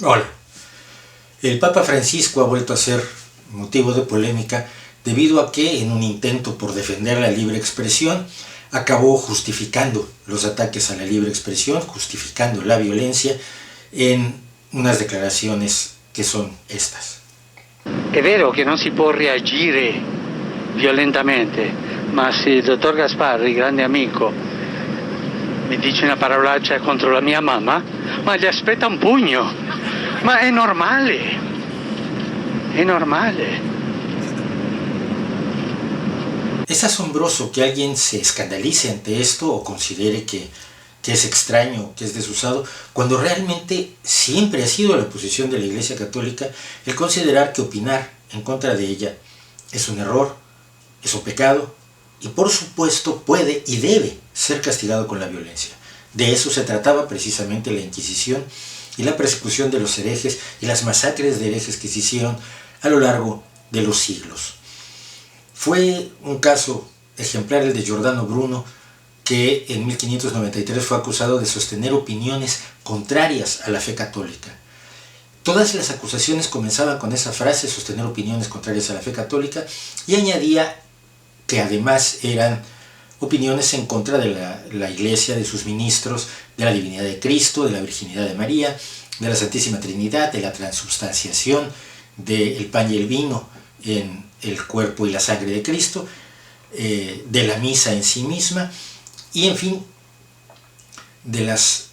Hola. El Papa Francisco ha vuelto a ser motivo de polémica debido a que, en un intento por defender la libre expresión, acabó justificando los ataques a la libre expresión, justificando la violencia en unas declaraciones que son estas. È vero che non si può reagire violentamente, ma se il dottor Gasparri, grande amico, mi dice una parolaccia contro la mia mamma, ma gli aspetta un pugno. Ma è normale, è normale. Es asombroso que alguien se escandalice ante esto o considere que es extraño, que es desusado, cuando realmente siempre ha sido la posición de la Iglesia Católica el considerar que opinar en contra de ella es un error, es un pecado y por supuesto puede y debe ser castigado con la violencia. De eso se trataba precisamente la Inquisición y la persecución de los herejes y las masacres de herejes que se hicieron a lo largo de los siglos. Fue un caso ejemplar el de Giordano Bruno, que en 1593 fue acusado de sostener opiniones contrarias a la fe católica. Todas las acusaciones comenzaban con esa frase, sostener opiniones contrarias a la fe católica, y añadía que además eran opiniones en contra de la Iglesia, de sus ministros, de la divinidad de Cristo, de la virginidad de María, de la Santísima Trinidad, de la transubstanciación del pan y el vino en el cuerpo y la sangre de Cristo, de la misa en sí misma, y en fin, de las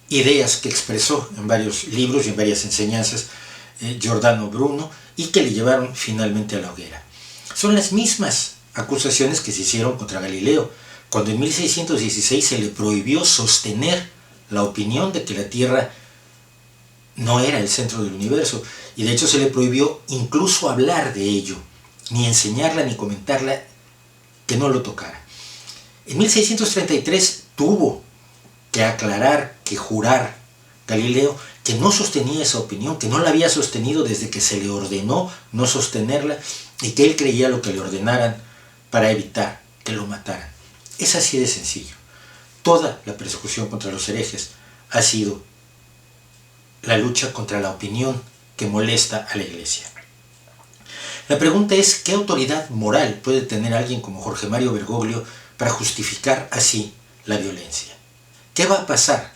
ideas que expresó en varios libros y en varias enseñanzas Giordano Bruno y que le llevaron finalmente a la hoguera. Son las mismas acusaciones que se hicieron contra Galileo, cuando en 1616 se le prohibió sostener la opinión de que la Tierra no era el centro del universo, y de hecho se le prohibió incluso hablar de ello, ni enseñarla ni comentarla, que no lo tocara. En 1633 tuvo que aclarar, que jurar Galileo que no sostenía esa opinión, que no la había sostenido desde que se le ordenó no sostenerla y que él creía lo que le ordenaran para evitar que lo mataran. Es así de sencillo. Toda la persecución contra los herejes ha sido la lucha contra la opinión que molesta a la Iglesia. La pregunta es, ¿qué autoridad moral puede tener alguien como Jorge Mario Bergoglio para justificar así la violencia? ¿Qué va a pasar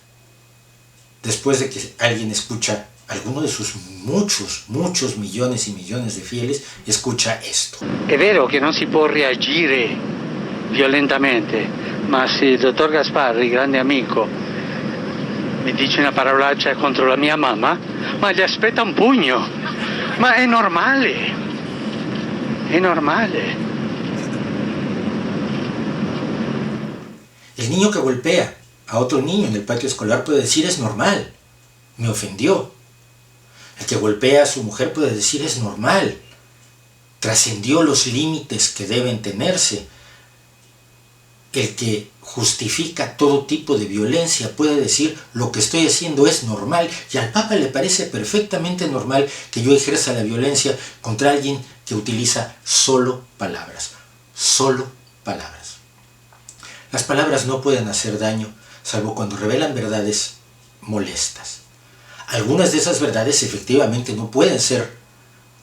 después de que alguien escucha, alguno de sus muchos millones y millones de fieles, escucha esto? È vero che non si può reagire violentamente, ma se il dottor Gasparri, grande amico, mi dice una parolaccia contro la mia mamma, ma gli aspetta un pugno. Ma è normale, è normale. El niño que golpea a otro niño en el patio escolar puede decir es normal, me ofendió. El que golpea a su mujer puede decir es normal, trascendió los límites que deben tenerse. El que justifica todo tipo de violencia puede decir lo que estoy haciendo es normal, y al Papa le parece perfectamente normal que yo ejerza la violencia contra alguien que utiliza solo palabras, solo palabras. Las palabras no pueden hacer daño, salvo cuando revelan verdades molestas. Algunas de esas verdades efectivamente no pueden ser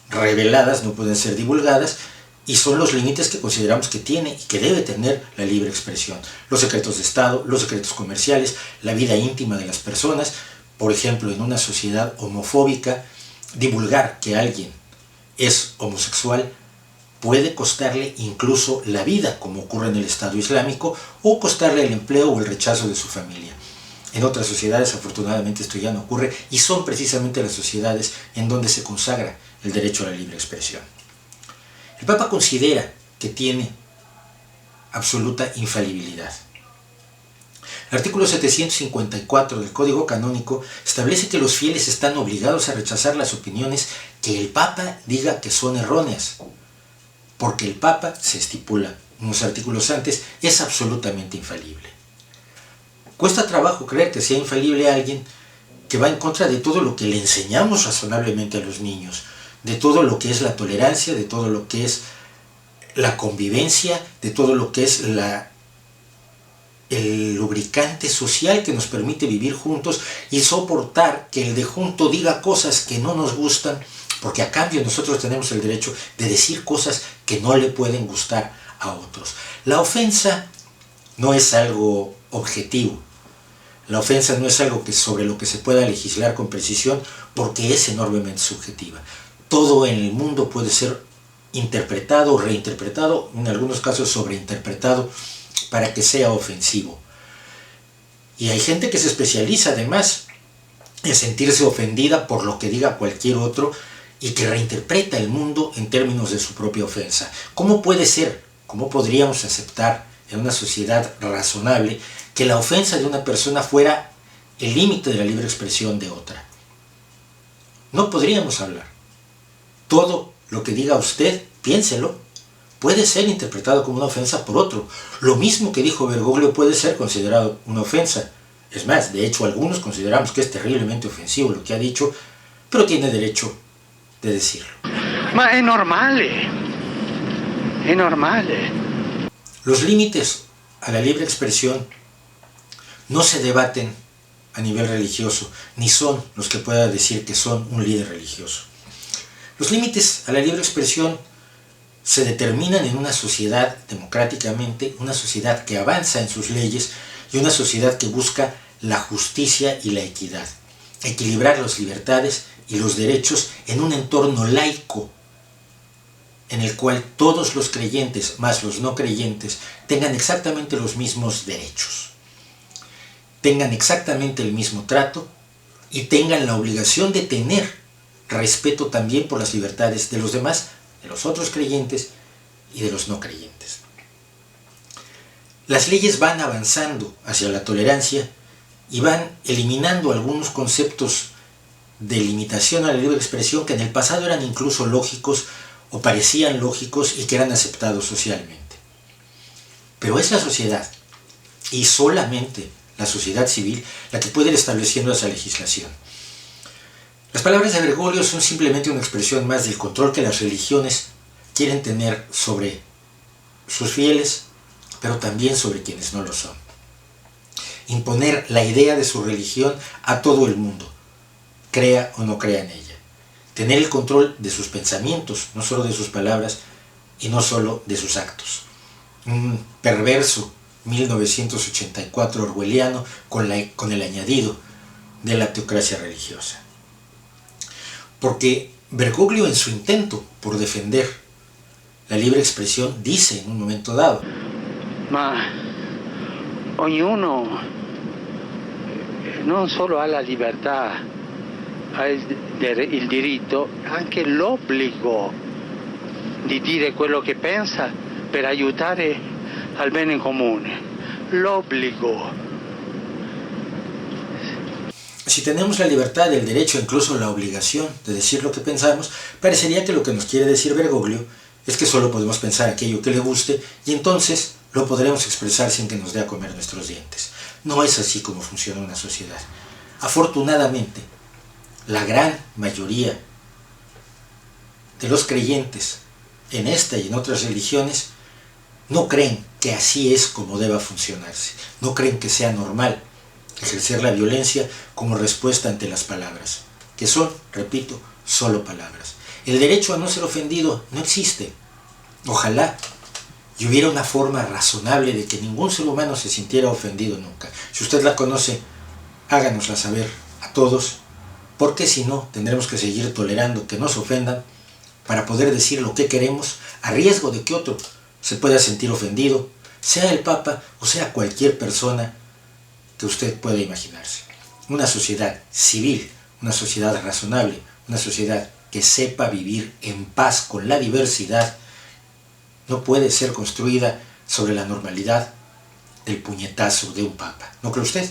reveladas, no pueden ser divulgadas, y son los límites que consideramos que tiene y que debe tener la libre expresión. Los secretos de Estado, los secretos comerciales, la vida íntima de las personas. Por ejemplo, en una sociedad homofóbica, divulgar que alguien es homosexual puede costarle incluso la vida, como ocurre en el Estado Islámico, o costarle el empleo o el rechazo de su familia. En otras sociedades, afortunadamente, esto ya no ocurre, y son precisamente las sociedades en donde se consagra el derecho a la libre expresión. El Papa considera que tiene absoluta infalibilidad. El artículo 754 del Código Canónico establece que los fieles están obligados a rechazar las opiniones que el Papa diga que son erróneas, porque el Papa, se estipula unos artículos antes, es absolutamente infalible. Cuesta trabajo creer que sea infalible alguien que va en contra de todo lo que le enseñamos razonablemente a los niños, de todo lo que es la tolerancia, de todo lo que es la convivencia, de todo lo que es la el lubricante social que nos permite vivir juntos y soportar que el de junto diga cosas que no nos gustan, porque a cambio nosotros tenemos el derecho de decir cosas que no le pueden gustar a otros. La ofensa no es algo objetivo. La ofensa no es algo sobre lo que se pueda legislar con precisión, porque es enormemente subjetiva. Todo en el mundo puede ser interpretado o reinterpretado, en algunos casos sobreinterpretado, para que sea ofensivo. Y hay gente que se especializa además en sentirse ofendida por lo que diga cualquier otro y que reinterpreta el mundo en términos de su propia ofensa. ¿Cómo puede ser? ¿Cómo podríamos aceptar en una sociedad razonable que la ofensa de una persona fuera el límite de la libre expresión de otra? No podríamos hablar. Todo lo que diga usted, piénselo, puede ser interpretado como una ofensa por otro. Lo mismo que dijo Bergoglio puede ser considerado una ofensa. Es más, de hecho, algunos consideramos que es terriblemente ofensivo lo que ha dicho, pero tiene derecho de decirlo. Ma è normale. È normale. Los límites a la libre expresión no se debaten a nivel religioso, ni son los que pueda decir que son un líder religioso. Los límites a la libre expresión se determinan en una sociedad democráticamente, una sociedad que avanza en sus leyes y una sociedad que busca la justicia y la equidad, equilibrar las libertades y los derechos en un entorno laico en el cual todos los creyentes más los no creyentes tengan exactamente los mismos derechos, tengan exactamente el mismo trato y tengan la obligación de tener respeto también por las libertades de los demás, de los otros creyentes y de los no creyentes. Las leyes van avanzando hacia la tolerancia y van eliminando algunos conceptos de limitación a la libre expresión que en el pasado eran incluso lógicos o parecían lógicos y que eran aceptados socialmente. Pero es la sociedad, y solamente la sociedad civil, la que puede ir estableciendo esa legislación. Las palabras de Bergoglio son simplemente una expresión más del control que las religiones quieren tener sobre sus fieles, pero también sobre quienes no lo son. Imponer la idea de su religión a todo el mundo, crea o no crea en ella. Tener el control de sus pensamientos, no solo de sus palabras y no solo de sus actos. Un perverso 1984 orwelliano con el añadido de la teocracia religiosa. Porque Bergoglio, en su intento por defender la libre expresión, dice en un momento dado: Ma ognuno non solo ha la libertà, ha il diritto, anche l'obbligo di dire quello che pensa per aiutare al bene comune. L'obbligo. Si tenemos la libertad, el derecho, incluso la obligación de decir lo que pensamos, parecería que lo que nos quiere decir Bergoglio es que solo podemos pensar aquello que le guste y entonces lo podremos expresar sin que nos dé a comer nuestros dientes. No es así como funciona una sociedad. Afortunadamente, la gran mayoría de los creyentes en esta y en otras religiones no creen que así es como deba funcionarse. No creen que sea normal ejercer la violencia como respuesta ante las palabras, que son, repito, solo palabras. El derecho a no ser ofendido no existe. Ojalá y hubiera una forma razonable de que ningún ser humano se sintiera ofendido nunca. Si usted la conoce, háganosla saber a todos, porque si no, tendremos que seguir tolerando que nos ofendan para poder decir lo que queremos, a riesgo de que otro se pueda sentir ofendido, sea el Papa o sea cualquier persona que usted pueda imaginarse. Una sociedad civil, una sociedad razonable, una sociedad que sepa vivir en paz con la diversidad, no puede ser construida sobre la normalidad del puñetazo de un Papa. ¿No cree usted?